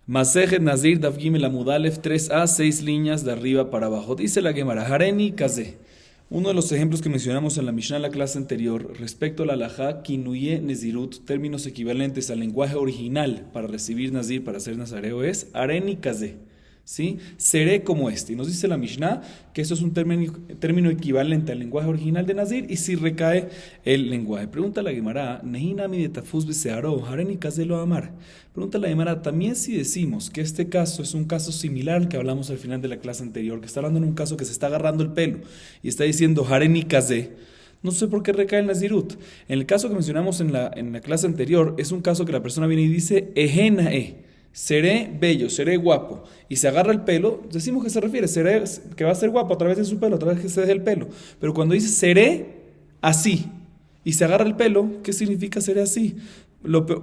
Masejet Nazir Daf Gimel Amud Aleph 3a, 6 líneas de arriba para abajo. Dice la Gemara, Hareni Kazé. Uno de los ejemplos que mencionamos en la Mishnah en la clase anterior respecto a la halajá, Kinuye Nezirut, términos equivalentes al lenguaje original para recibir Nazir, para ser nazareo, es Hareni Kazé. ¿Sí? Seré como este. Y nos dice la Mishnah que eso es un término equivalente al lenguaje original de Nazir y si recae el lenguaje. Pregunta la Gemara, Nehinami de Tafuz Besearo, Hareni Kazé lo amar. Pregunta la Gemara, también si decimos que este caso es un caso similar al que hablamos al final de la clase anterior, que está hablando en un caso que se está agarrando el pelo y está diciendo Hareni Kazé, no sé por qué recae el Nazirut. En el caso que mencionamos en la clase anterior, es un caso que la persona viene y dice Ejenae. Seré bello, seré guapo, y se agarra el pelo, decimos que se refiere, seré, que va a ser guapo a través de su pelo, a través de que se deje el pelo. Pero cuando dice seré así, y se agarra el pelo, ¿qué significa seré así?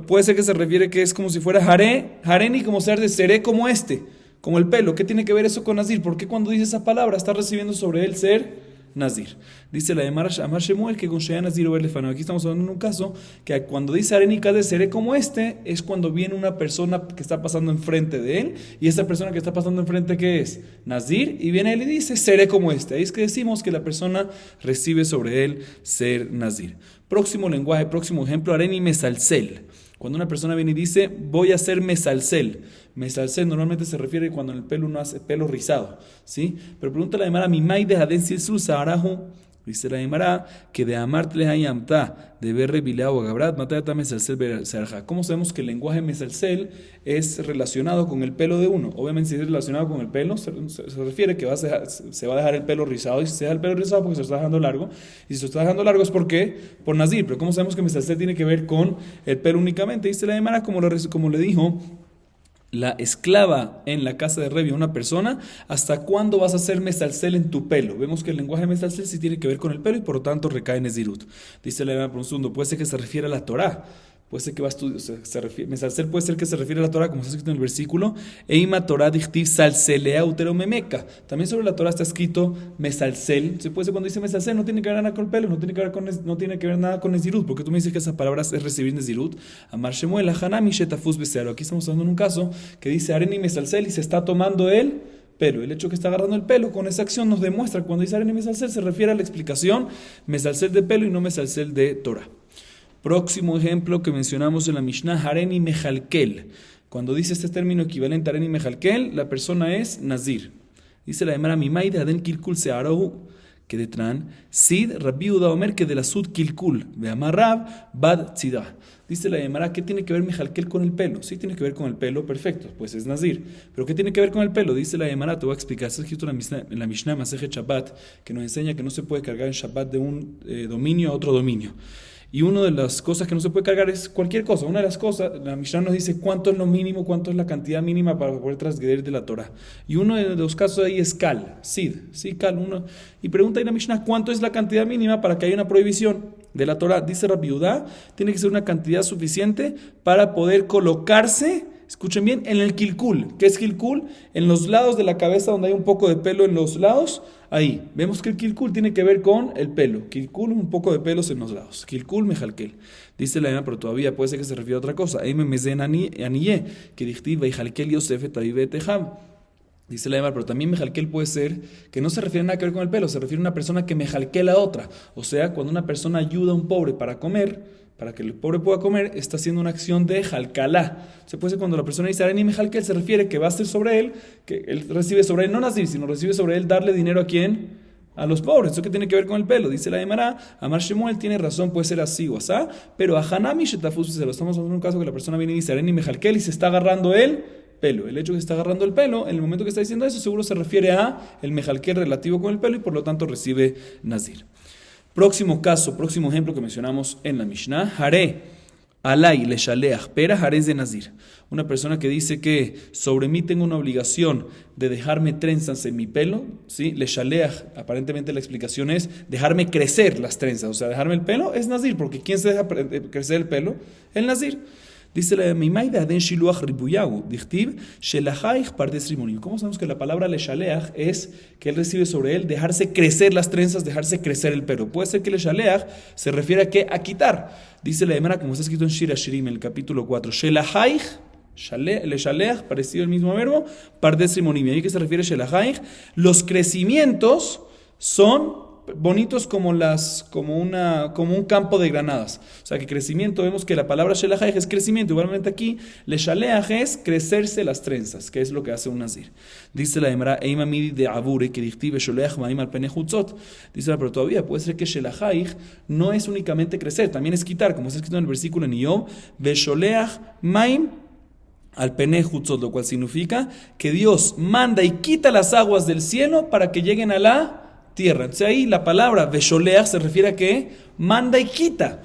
Puede ser que se refiere que es como si fuera hareni, como ser de seré como este, como el pelo. ¿Qué tiene que ver eso con Nazir? ¿Por qué cuando dice esa palabra está recibiendo sobre él ser Nazir? Dice la de Amar Shemuel que con Shea Nazir o Elefano. Aquí estamos hablando en un caso que cuando dice Arenica de seré como este, es cuando viene una persona que está pasando enfrente de él, y esa persona que está pasando enfrente, ¿qué es? Nazir, y viene él y dice seré como este. Ahí es que decimos que la persona recibe sobre él ser Nazir. Próximo lenguaje, próximo ejemplo, Areni Mesalcel. Cuando una persona viene y dice, voy a hacer mesalcel. Mesalcel normalmente se refiere cuando en el pelo uno hace pelo rizado, ¿sí? Pero pregunta la Gemara, Mimai de Haden Silsul Saharahu. Dice la Gemara que de Amartle Hayamta, de Berre Bilao Gabrat, Matata Mesalcel Serja. ¿Cómo sabemos que el lenguaje mesalcel es relacionado con el pelo de uno? Obviamente, si es relacionado con el pelo, se refiere que se va a dejar el pelo rizado, y si se deja el pelo rizado porque se lo está dejando largo, y si se lo está dejando largo es porque por Nazir. Pero ¿cómo sabemos que mesalcel tiene que ver con el pelo únicamente? Dice la Gemara, como le dijo la esclava en la casa de Revi, una persona, ¿hasta cuándo vas a hacer mesalcel en tu pelo? Vemos que el lenguaje mesalcel sí tiene que ver con el pelo y por lo tanto recae en Nezirut. Dice la Gemara por un segundo, puede ser que se refiere a la Torá. Puede ser que va a estudiar, mesalcel puede ser que se refiere a la Torah, como está escrito en el versículo, Eima Torah dichtiv salselea uteromemeca. También sobre la Torah está escrito mesalcel. Se puede ser cuando dice mesalcel, no tiene que ver nada con el pelo, no tiene que ver nada con Nezirut, porque tú me dices que esa palabra es recibir Nezirut. Amar Shemuel, Hanami Shetafuz Besearo. Aquí estamos hablando en un caso que dice Areni mesalcel y se está tomando el pelo. El hecho que está agarrando el pelo con esa acción nos demuestra que cuando dice Areni mesalcel se refiere a la explicación mesalcel de pelo y no mesalcel de Torah. Próximo ejemplo que mencionamos en la Mishnah, Hareni Mejalkel. Cuando dice este término equivalente a Hareni Mejalkel, la persona es Nazir. Dice la Gemara, Mimai de Aden Kilkul Searohu, que detran, Sid Rabbi Uda Omer, que de la Sud Kilkul, de Amarrab, Bad Tzidah. Dice la Gemara, ¿qué tiene que ver Mejalkel con el pelo? Sí, tiene que ver con el pelo, perfecto, pues es Nazir. Pero ¿qué tiene que ver con el pelo? Dice la Gemara, te voy a explicar. Está escrito en la Mishnah Masejet Shabbat, que nos enseña que no se puede cargar en Shabbat de un dominio a otro dominio. Y una de las cosas que no se puede cargar es cualquier cosa. Una de las cosas, la Mishnah nos dice cuánto es lo mínimo, cuánto es la cantidad mínima para poder transgredir de la Torah. Y uno de los casos ahí es Kal, Sid, sí, Kal. Y pregunta ahí la Mishnah, ¿cuánto es la cantidad mínima para que haya una prohibición de la Torah? Dice Rabbi Yudá, tiene que ser una cantidad suficiente para poder colocarse, escuchen bien, en el kilkul. ¿Qué es kilkul? En los lados de la cabeza donde hay un poco de pelo en los lados. Ahí, vemos que el kilkul tiene que ver con el pelo. Kilkul, un poco de pelos en los lados. Kilkul, mejalkel. Dice la Gemara, pero todavía puede ser que se refiere a otra cosa. Eime mezen aniyeh, que dichtiv veijalkel Yosef etavive teham. Dice la Gemara, pero también mejalkel puede ser que no se refiere a nada que ver con el pelo, se refiere a una persona que mejalkel a otra. O sea, cuando una persona ayuda a un pobre para comer, para que el pobre pueda comer, está haciendo una acción de jalcalá. Se puede ser cuando la persona dice Areni mejalkel, se refiere que va a ser sobre él, que él recibe sobre él, no Nazir, sino recibe sobre él darle dinero a quién, a los pobres. ¿Eso qué tiene que ver con el pelo? Dice la Gemara, Amar Shemuel tiene razón, puede ser así o asá, pero a Hanami Shetafuz se lo estamos hablando en un caso que la persona viene y dice Areni mejalkel y se está agarrando el pelo. El hecho de que se está agarrando el pelo, en el momento que está diciendo eso, seguro se refiere a el mejalkel relativo con el pelo y por lo tanto recibe Nazir. Próximo caso, próximo ejemplo que mencionamos en la Mishnah, Haré alay le shaleach pera harez de Nazir. Una persona que dice que sobre mí tengo una obligación de dejarme trenzas en mi pelo, ¿sí? Le shaleach, aparentemente la explicación es dejarme crecer las trenzas, o sea, dejarme el pelo es Nazir, porque ¿quién se deja crecer el pelo? El Nazir. Dice la Mimai de Aden Shiluach Ribuyahu, Dichtiv, Shelahaich Pardes Rimonim. ¿Cómo sabemos que la palabra Leshaleach es que él recibe sobre él dejarse crecer las trenzas, dejarse crecer el pelo? Puede ser que Leshaleach se refiere a qué? A quitar. Dice la Gemara, como está escrito en Shir Hashirim, en el capítulo 4, Shelahaich Le shaleach, parecido al mismo verbo, pardes rimonim. ¿A qué se refiere shelachayich? Los crecimientos son bonitos como un campo de granadas. O sea que crecimiento, vemos que la palabra shelachayich es crecimiento. Igualmente aquí, le shaleach es crecerse las trenzas, que es lo que hace un nazir. Dice la Gemara, eima midi de abure, que dictive shaleach maim al pene chutzot. Dice, pero todavía puede ser que shelachayich no es únicamente crecer, también es quitar, como está escrito en el versículo en Iyov, ve sholeach maim al pene chutzot, lo cual significa que Dios manda y quita las aguas del cielo para que lleguen a la tierra. Entonces ahí la palabra vesholeach se refiere a que manda y quita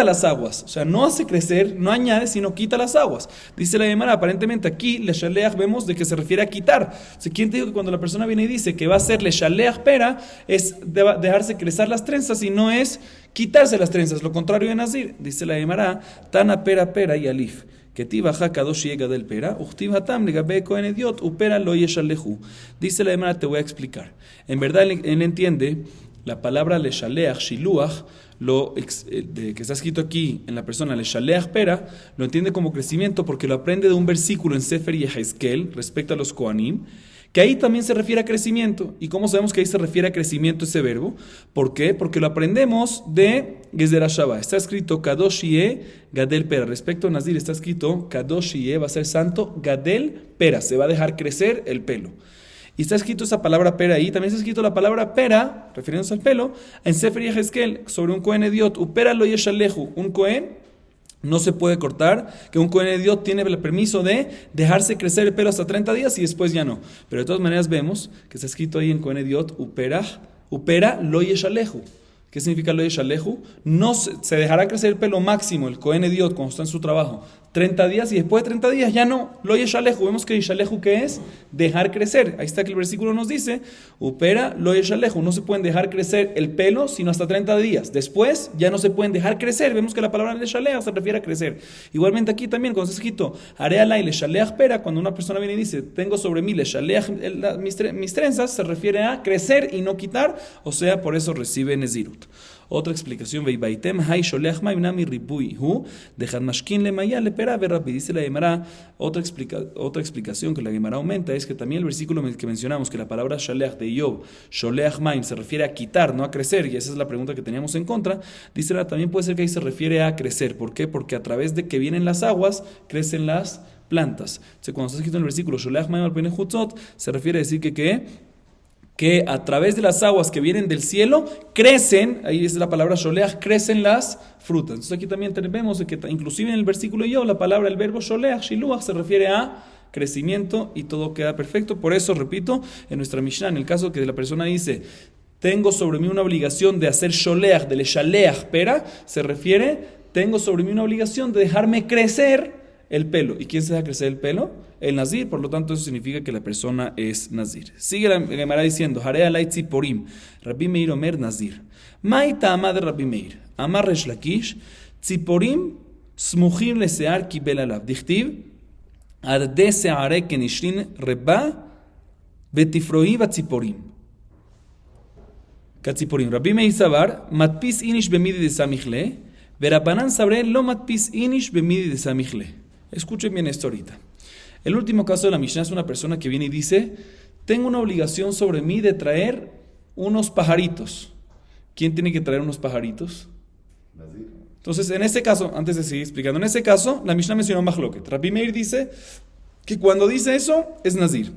las aguas. O sea, no hace crecer, no añade, sino quita las aguas. Dice la Gemara, aparentemente aquí le shaleach vemos de que se refiere a quitar. O sea, ¿quién te dijo que cuando la persona viene y dice que va a hacer le shaleach pera es dejarse crecer las trenzas y no es quitarse las trenzas? Lo contrario de nazir. Dice la Gemara, tana pera y alif. Que ti baja kadosh llega del pera, uchtiv hatam legabe kohen ediot, upera lo yeshalehu. Dice la Gemara, te voy a explicar. En verdad él entiende la palabra le shaleach, shiluach, que está escrito aquí en la persona le shaleach pera, lo entiende como crecimiento porque lo aprende de un versículo en Sefer Yehezkel respecto a los kohanim, que ahí también se refiere a crecimiento. ¿Y cómo sabemos que ahí se refiere a crecimiento ese verbo? ¿Por qué? Porque lo aprendemos de Gezer HaShabbat. Está escrito Kadosh Yeh Gadel Pera. Respecto a Nazir está escrito Kadosh Yeh, va a ser santo, Gadel Pera. Se va a dejar crecer el pelo. Y está escrito esa palabra pera ahí. También está escrito la palabra pera, refiriéndose al pelo, en Sefer Yehezkel, sobre un Kohen Ediot. Upera lo yeshalehu. Un Kohen no se puede cortar, que un Kohen Ediot tiene el permiso de dejarse crecer el pelo hasta 30 días y después ya no. Pero de todas maneras vemos que está escrito ahí en Kohen Ediot, upera lo yeshalehu. ¿Qué significa lo yeshalehu? No se dejará crecer el pelo máximo, el Kohen Ediot, cuando está en su trabajo, 30 días y después de 30 días ya no, lo yeshalehu. Vemos que yeshalehu, ¿qué es? Dejar crecer. Ahí está que el versículo nos dice, upera lo yeshalehu. No se pueden dejar crecer el pelo sino hasta 30 días. Después ya no se pueden dejar crecer. Vemos que la palabra yeshaleach se refiere a crecer. Igualmente aquí también, cuando está escrito, haré alay le shaleach pera, cuando una persona viene y dice, tengo sobre mí le shaleach mis trenzas, se refiere a crecer y no quitar, o sea, por eso recibe nezirut. Otra explicación, veibaitem hay sholeach ma'imnami ribui hu dejad mashkin le maya le pera verrapi. Dice la Gemara, otra explicación que la Gemara aumenta es que también el versículo que mencionamos, que la palabra shaleach de Iyov, sholeach ma'im, se refiere a quitar, no a crecer, y esa es la pregunta que teníamos en contra. Dice la, también puede ser que ahí se refiere a crecer. ¿Por qué? Porque a través de que vienen las aguas, crecen las plantas. Entonces, cuando está escrito en el versículo sholeach ma'im al pene chutzot, se refiere a decir que a través de las aguas que vienen del cielo, crecen, ahí es la palabra sholeach, crecen las frutas. Entonces aquí también vemos que inclusive en el versículo yo, la palabra, el verbo sholeach, shiluach, se refiere a crecimiento y todo queda perfecto. Por eso, repito, en nuestra Mishnah, en el caso que la persona dice, tengo sobre mí una obligación de hacer sholeach, de le shaleach pera, se refiere, tengo sobre mí una obligación de dejarme crecer el pelo. ¿Y quién se deja crecer el pelo? El nazir. Por lo tanto, eso significa que la persona es nazir. Sigue la Gemara diciendo, Hare alay tziporim, Rabbi Meir omer nazir. Mai ta'ama de Rabbi Meir. Amar Resh Lakish, tziporim smuchim lesear kibel alav. Dichtiv, arde seare kenishrin reba betifrohi vatziporim. Katziporim. Rabbi Meir sabar, matpis inish bemidi de samichle, verabanan sabre lo matpis inish bemidi de samichle. Escuchen bien esto ahorita. El último caso de la Mishnah es una persona que viene y dice, tengo una obligación sobre mí de traer unos pajaritos. ¿Quién tiene que traer unos pajaritos? Entonces, en este caso, antes de seguir explicando, en ese caso, la Mishnah mencionó Mahloket. Rabbi Meir dice que cuando dice eso, es nazir.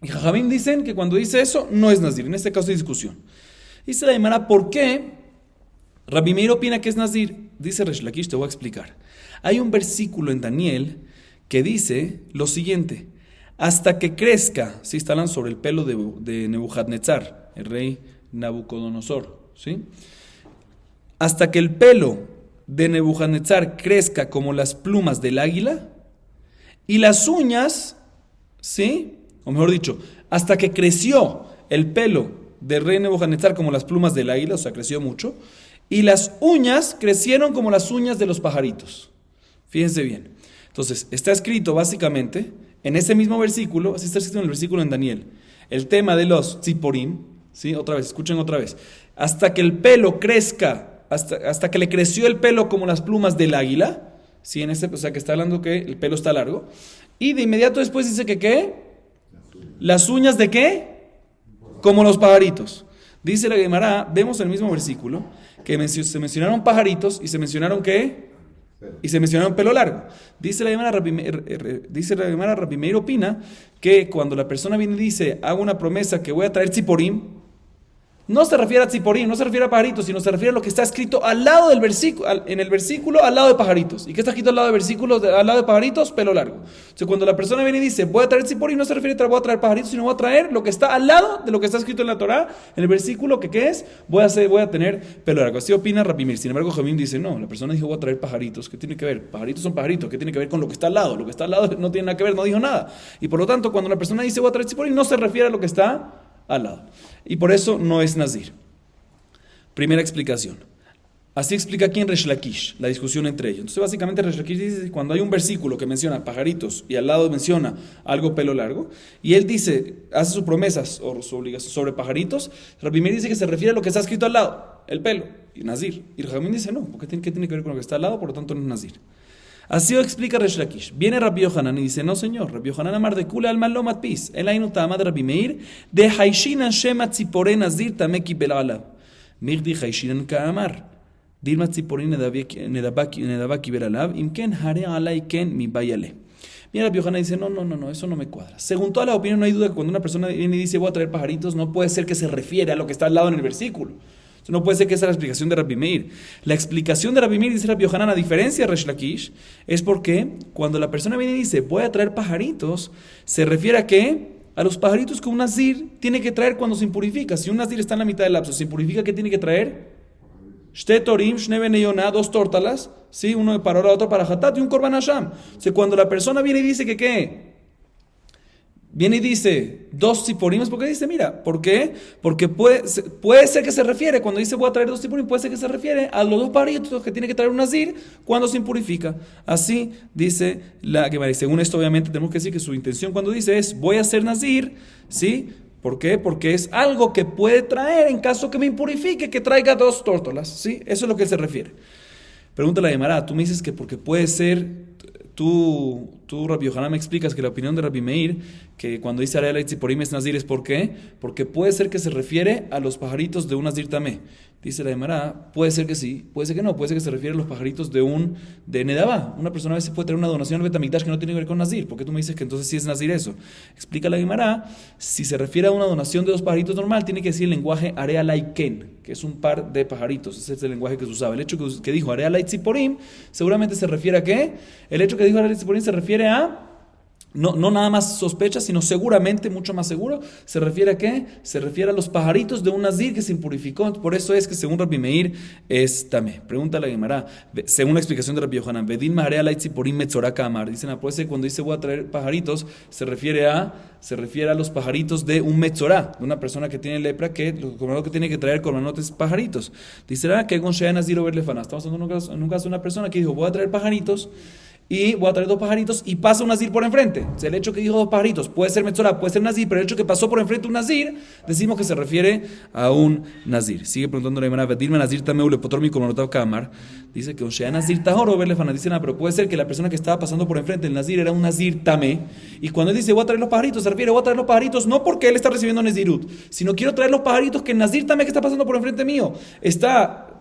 Y Jajamim dicen que cuando dice eso, no es nazir. En este caso hay discusión. Dice la Gemara, ¿por qué Rabbi Meir opina que es nazir? Dice Resh Lakish, te voy a explicar. Hay un versículo en Daniel que dice lo siguiente, hasta que crezca, ¿sí? Está hablando sobre el pelo de Nebuchadnezzar, el rey Nabucodonosor, ¿sí? Hasta que el pelo de Nebuchadnezzar crezca como las plumas del águila y las uñas, ¿sí? O mejor dicho, hasta que creció el pelo del rey Nebuchadnezzar como las plumas del águila, o sea, creció mucho, y las uñas crecieron como las uñas de los pajaritos. Fíjense bien. Entonces, está escrito básicamente, en ese mismo versículo, así está escrito en el versículo en Daniel, el tema de los tziporim, ¿sí? Otra vez, escuchen otra vez. Hasta que el pelo crezca, hasta que le creció el pelo como las plumas del águila, ¿sí? O sea, que está hablando que el pelo está largo. Y de inmediato después dice que ¿qué? ¿Las uñas de qué? Como los pajaritos. Dice la Gemara, vemos en el mismo versículo, que se mencionaron pajaritos y se mencionaron ¿qué? Y se mencionaron pelo largo. Dice la Gemara, Rabbi Meir opina que cuando la persona viene y dice, hago una promesa que voy a traer tziporim, no se refiere a tziporim, no se refiere a pajaritos, sino se refiere a lo que está escrito al lado del versículo, en el versículo al lado de pajaritos. ¿Y qué está escrito al lado de versículos, al lado de pajaritos? Pelo largo. O sea, cuando la persona viene y dice, voy a traer tziporim, no se refiere a voy a traer pajaritos, sino voy a traer lo que está al lado de lo que está escrito en la Torá, en el versículo que ¿qué es? Voy a tener pelo largo. Así opina Rabbi Meir. Sin embargo, Jamín dice, no, la persona dijo, voy a traer pajaritos. ¿Qué tiene que ver? Pajaritos son pajaritos. ¿Qué tiene que ver con lo que está al lado? Lo que está al lado no tiene nada que ver, no dijo nada. Y por lo tanto, cuando la persona dice, voy a traer tziporim, no se refiere a lo que está al lado. Y por eso no es nazir. Primera explicación. Así explica aquí en Resh Lakish, la discusión entre ellos. Entonces, básicamente, Resh Lakish dice que cuando hay un versículo que menciona pajaritos y al lado menciona algo pelo largo, y él dice, hace sus promesas o su obligación sobre pajaritos, Rabbi Meir dice que se refiere a lo que está escrito al lado, el pelo, y nazir. Y Jamín dice, no, porque ¿qué tiene que ver con lo que está al lado? Por lo tanto, no es nazir. Así lo explica Resh Lakish. Viene Rabbi Yohanan y dice, no señor, Rabbi Yohanan amar de kule alma lo matpis, el ainu ta'amad Rabbi Meir, de haishinan shema tzipore nazir tameki belala. Mirdi haishinan ka'amar. Dilma tziporin nedabaki beralav, imken hare alay ken mi bayale. Mira, Rabbi Yohanan dice, no, eso no me cuadra. Según toda la opinión, no hay duda que cuando una persona viene y dice, voy a traer pajaritos, no puede ser que se refiere a lo que está al lado en el versículo. No puede ser que esa sea la explicación de Rabbi Meir. La explicación de Rabbi Meir, dice Rabbi Yohanan, a diferencia de Resh Lakish, es porque cuando la persona viene y dice, voy a traer pajaritos, se refiere a ¿qué? A los pajaritos que un nazir tiene que traer cuando se impurifica. Si un nazir está en la mitad del lapso, se impurifica, ¿qué tiene que traer? Shte torim, shne beneyonah, 2 tórtalas, ¿sí? Uno para ahora, otro para hatat y un korban hasham. O sea, cuando la persona viene y dice que ¿qué? Viene y dice 2 tziporim, porque dice, mira, ¿por qué? Porque puede ser que se refiere, cuando dice voy a traer 2 tziporim, puede ser que se refiere a los 2 pajaritos que tiene que traer un nazir cuando se impurifica. Así dice la Gemara. Y según esto, obviamente, tenemos que decir que su intención cuando dice es voy a ser nazir, ¿sí? ¿Por qué? Porque es algo que puede traer en caso que me impurifique, que traiga 2 tórtolas, ¿sí? Eso es lo que se refiere. Pregunta la Gemara, tú me dices que porque puede ser, tú Rabbi Yohanan me explicas que la opinión de Rabbi Meir, que cuando dice Arealay Tziporim es nazir, ¿es por qué? Porque puede ser que se refiere a los pajaritos de un nazir tamé. Dice la Gemara, puede ser que sí, puede ser que no, puede ser que se refiere a los pajaritos de Nedabá. Una persona a veces puede tener una donación al Betamikdash que no tiene que ver con nazir. ¿Por qué tú me dices que entonces sí es nazir eso? Explica la Gemara, si se refiere a una donación de 2 pajaritos normal, tiene que decir el lenguaje Arealay Ken, que es un par de pajaritos. Ese es el lenguaje que se usaba. El hecho que dijo Arealay Tziporim, seguramente se refiere a ¿qué? El hecho que dijo Arealay Tziporim se refiere a no nada más sospecha, sino seguramente, mucho más seguro, se refiere a ¿qué? Se refiere a los pajaritos de un nazir que se impurificó. Por eso es que según Rabbi Meir es tamé. Pregunta la Gemara, según la explicación de Rabbi Yohanan, Bedin Maharea Lai Tziporim Metzorah Ka'amar. Dicen, puede ser cuando dice voy a traer pajaritos, se refiere a los pajaritos de un Metzorah, de una persona que tiene lepra, que lo que tiene que traer cormanotes pajaritos. Dice, que con Shea Nazir o Berlefana. Estamos hablando en un caso de una persona que dijo, voy a traer pajaritos, y voy a traer 2 pajaritos y pasa un nazir por enfrente. O sea, el hecho que dijo 2 pajaritos puede ser metzorah, puede ser nazir, pero el hecho que pasó por enfrente un nazir, decimos que se refiere a un nazir. Sigue preguntando la Gemara, Dilma nazir tameu le potor mi korbanot ka'amar. Dice que Shea nazir tahor o verle fana. Dice, pero puede ser que la persona que estaba pasando por enfrente, el nazir, era un nazir tamé. Y cuando él dice voy a traer los pajaritos, se refiere voy a traer los pajaritos no porque él está recibiendo nezirut, sino quiero traer los pajaritos que el nazir tamé que está pasando por enfrente mío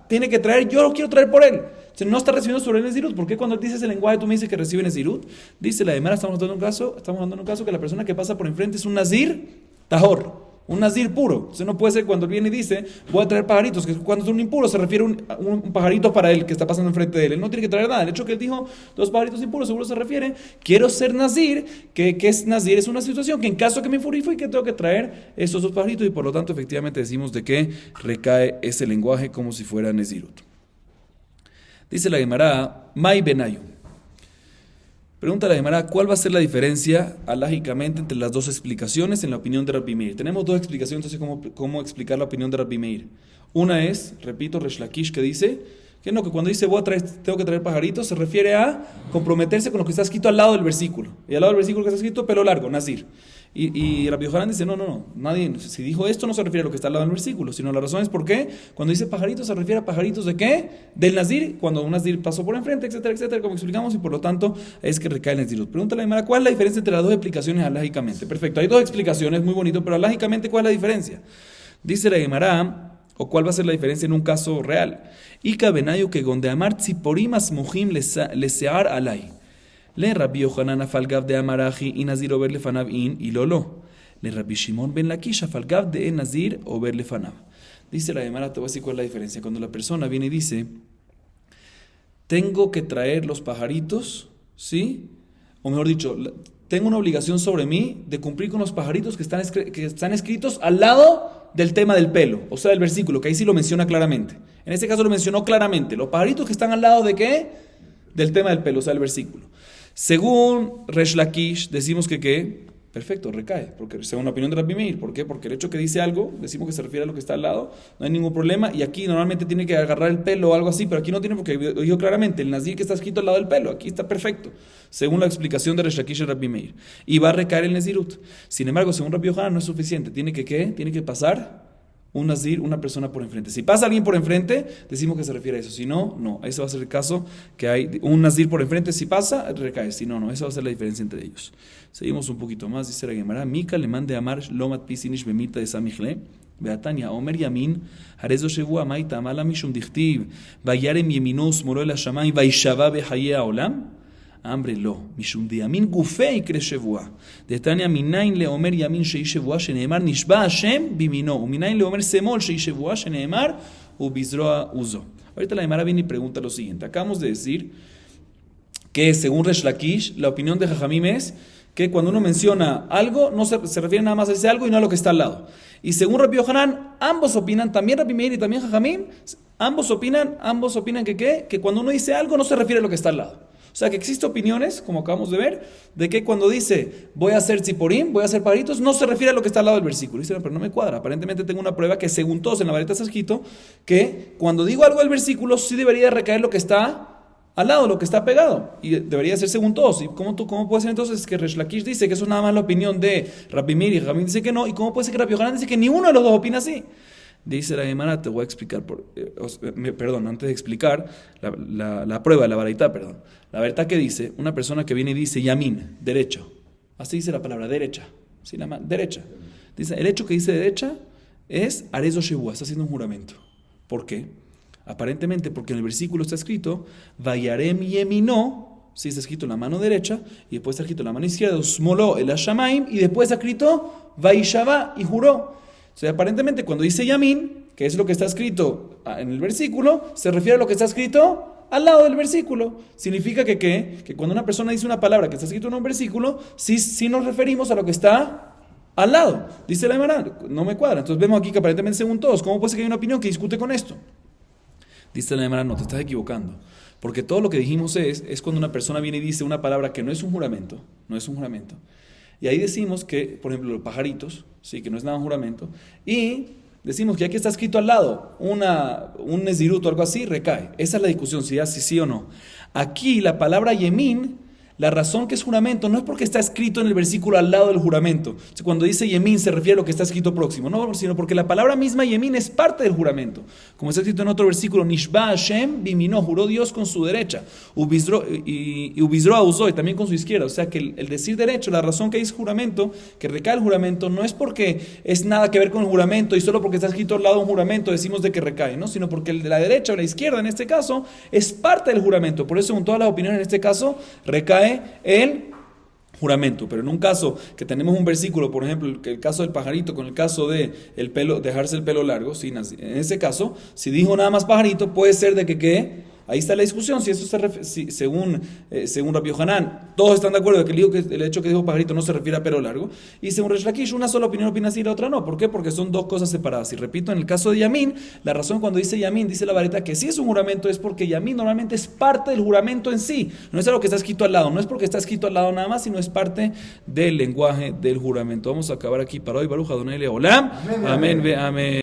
tiene que traer, yo los quiero traer por él. O sea, no está recibiendo sobre el Nezirut. ¿Por qué cuando dices ese lenguaje tú me dices que recibe Nezirut? Dice la Gemara, estamos dando un caso que la persona que pasa por enfrente es un Nazir Tahor, un Nazir puro. O sea, no puede ser cuando él viene y dice, voy a traer pajaritos, que cuando es un impuro se refiere a un pajarito para él que está pasando enfrente de él. Él no tiene que traer nada. El hecho que él dijo 2 pajaritos impuros, seguro se refiere, quiero ser Nazir, que es Nazir, es una situación que en caso que me infurifique que tengo que traer esos 2 pajaritos y por lo tanto efectivamente decimos de que recae ese lenguaje como si fuera Nezirut. Dice la Gemara, Mai Benayu. Pregunta la Gemara, ¿cuál va a ser la diferencia alágicamente entre las 2 explicaciones en la opinión de Rabbi Meir? Tenemos 2 explicaciones, entonces, ¿cómo explicar la opinión de Rabbi Meir? Una es, repito, Resh Lakish, que dice, Que no, que cuando dice tengo que traer pajaritos, se refiere a comprometerse con lo que está escrito al lado del versículo. Y al lado del versículo que está escrito, pelo largo, nazir. Y Rabbi Yohanan dice, no, nadie, si dijo esto no se refiere a lo que está al lado del versículo, sino la razón es por qué, cuando dice pajaritos se refiere a pajaritos de qué, del nazir, cuando un nazir pasó por enfrente, etcétera, etcétera, como explicamos, y por lo tanto es que recae el nazirut. Pregúntale a Gemara, ¿cuál es la diferencia entre las dos explicaciones alágicamente? Perfecto, hay dos explicaciones, muy bonito, pero alágicamente, ¿cuál es la diferencia? Dice la Gemara, o cuál va a ser la diferencia en un caso real. Ika benayu que gonde amar tziporimas muhim lesear alay. Le Rabbi Yohanan afalgav de Amaraji y Nazir over lefanav in y lolo. Le Rabbi Shimon ben Lakish afalgav de Nazir over lefanav. Dice la Gemara, te voy a decir cuál es la diferencia. Cuando la persona viene y dice, tengo que traer los pajaritos, ¿sí? O mejor dicho, tengo una obligación sobre mí de cumplir con los pajaritos que están escritos al lado del tema del pelo, o sea, del versículo, que ahí sí lo menciona claramente. En este caso lo mencionó claramente. Los pajaritos que están al lado de ¿qué? Del tema del pelo, o sea, el versículo. Según Resh Lakish, decimos que ¿qué? Perfecto, recae, porque según la opinión de Rabbi Meir. ¿Por qué? Porque el hecho que dice algo, decimos que se refiere a lo que está al lado, no hay ningún problema, y aquí normalmente tiene que agarrar el pelo o algo así, pero aquí no tiene porque dijo claramente, el nazir que está escrito al lado del pelo, aquí está perfecto, según la explicación de Resh Lakish y Rabbi Meir, y va a recaer el nazirut. Sin embargo, según Rabbi Yohanan no es suficiente, tiene que ¿qué? Tiene que pasar un nazir, una persona por enfrente. Si pasa alguien por enfrente, decimos que se refiere a eso. Si no, no. Ese va a ser el caso que hay un nazir por enfrente. Si pasa, recae. Si no, no. Esa va a ser la diferencia entre ellos. Seguimos un poquito más. Dice la Gemara, Mika le mande amar lomat pisinish bemita de samichle. Beatania, Omer Yamin, Harezo Shevua Maita Amala Mishum Dichtiv, Vayarem Yeminus Moro el Hashamay, Vaishava Behaye Olam. Hambre lo, Mishum de Yamin Gufei Kre Shevua. De Tania Minain le Omer Yamin Shei Shevua, Sheneemar Nishba Hashem Bimino. Minain le Omer Semol Shei Shevua, Sheneemar Ubizroa Uzo. Ahorita la Gemara viene y pregunta lo siguiente. Acabamos de decir que según Resh Lakish, la opinión de Jajamim es que cuando uno menciona algo, no se refiere nada más a ese algo y no a lo que está al lado. Y según Rabbi Yohanan, ambos opinan, también Rabbi Meir y también Jajamim, ambos opinan que cuando uno dice algo no se refiere a lo que está al lado. O sea que existen opiniones, como acabamos de ver, de que cuando dice voy a hacer tziporim, voy a hacer pajaritos, no se refiere a lo que está al lado del versículo. Dice, pero no me cuadra. Aparentemente tengo una prueba que según todos en la vareta está escrito que cuando digo algo del versículo sí debería recaer lo que está al lado, lo que está pegado. Y debería ser según todos. ¿Y cómo puede ser entonces que Resh Lakish dice que eso es nada más la opinión de Rabbi Meir y Jajamim dice que no? ¿Y cómo puede ser que Rabbi Yohanan dice que ni uno de los dos opina así? Dice la Gemara, te voy a explicar, antes de explicar la prueba de la baraita, la verdad que dice, una persona que viene y dice yamin, derecho, así dice la palabra derecha, ¿sí? Derecha. Dice, el hecho que dice derecha es arezo shevua, está haciendo un juramento. ¿Por qué? Aparentemente porque en el versículo está escrito, vayarem yemino, sí está escrito en la mano derecha, y después está escrito en la mano izquierda, usmoló el hashamaim, y después está escrito, vaishava, y juró. O sea, aparentemente cuando dice Yamin, que es lo que está escrito en el versículo, se refiere a lo que está escrito al lado del versículo. Significa que cuando una persona dice una palabra que está escrito en un versículo, sí nos referimos a lo que está al lado. Dice la Gemara, no me cuadra. Entonces vemos aquí que aparentemente según todos, ¿cómo puede ser que hay una opinión que discute con esto? Dice la Gemara, no, te estás equivocando. Porque todo lo que dijimos es cuando una persona viene y dice una palabra que no es un juramento, Y ahí decimos que, por ejemplo, los pajaritos, sí, que no es nada un juramento, y decimos que aquí está escrito al lado un nezirut o algo así, recae. Esa es la discusión, si sí o no. Aquí la palabra yemin, la razón que es juramento no es porque está escrito en el versículo al lado del juramento. Cuando dice yemin se refiere a lo que está escrito próximo, no, sino porque la palabra misma yemin es parte del juramento. Como está escrito en otro versículo, Nishba Hashem bimino, juró Dios con su derecha, y ubizro usó, y también con su izquierda. O sea que el decir derecho, la razón que dice juramento, que recae el juramento, no es porque es nada que ver con el juramento y solo porque está escrito al lado de un juramento decimos de que recae, ¿no? Sino porque el de la derecha o la izquierda en este caso es parte del juramento. Por eso, según todas las opiniones en este caso, recae el juramento. Pero en un caso que tenemos un versículo, por ejemplo, el caso del pajarito con el caso de el pelo, dejarse el pelo largo, ¿sí? En ese caso, si dijo nada más pajarito, puede ser de que ahí está la discusión, si eso según Rabbi Yohanan, todos están de acuerdo de que el hecho que dijo pajarito no se refiere a pelo largo, y según Resh Lakish, una sola opinión opina así y la otra no. ¿Por qué? Porque son dos cosas separadas. Y repito, en el caso de Yamin, la razón cuando dice Yamin, dice la vareta que sí es un juramento, es porque Yamin normalmente es parte del juramento en sí, no es algo que está escrito al lado, no es porque está escrito al lado nada más, sino es parte del lenguaje del juramento. Vamos a acabar aquí para hoy. Baruch Adonai Leolam. Amén. Amén.